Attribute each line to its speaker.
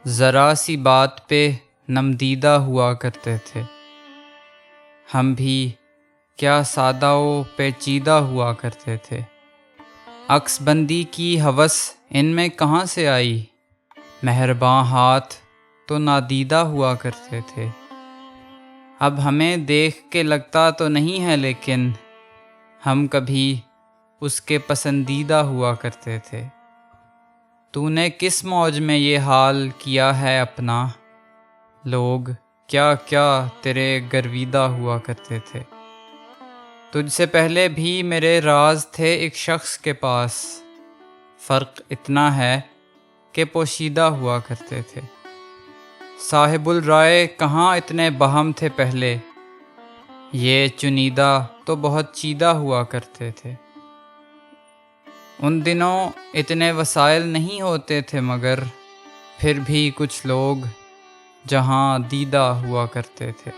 Speaker 1: ذرا سی بات پہ نمدیدہ ہوا کرتے تھے، ہم بھی کیا سادہ و پیچیدہ ہوا کرتے تھے۔ عکس بندی کی ہوس ان میں کہاں سے آئی، مہرباں ہاتھ تو نادیدہ ہوا کرتے تھے۔ اب ہمیں دیکھ کے لگتا تو نہیں ہے، لیکن ہم کبھی اس کے پسندیدہ ہوا کرتے تھے۔ تو نے کس موج میں یہ حال کیا ہے اپنا، لوگ کیا کیا تیرے گرویدہ ہوا کرتے تھے۔ تجھ سے پہلے بھی میرے راز تھے ایک شخص کے پاس، فرق اتنا ہے کہ پوشیدہ ہوا کرتے تھے۔ صاحب الرائے کہاں اتنے باہم تھے پہلے، یہ چنیدہ تو بہت چیدہ ہوا کرتے تھے۔ ان دنوں اتنے وسائل نہیں ہوتے تھے، مگر پھر بھی کچھ لوگ جہاں دیدہ ہوا کرتے تھے۔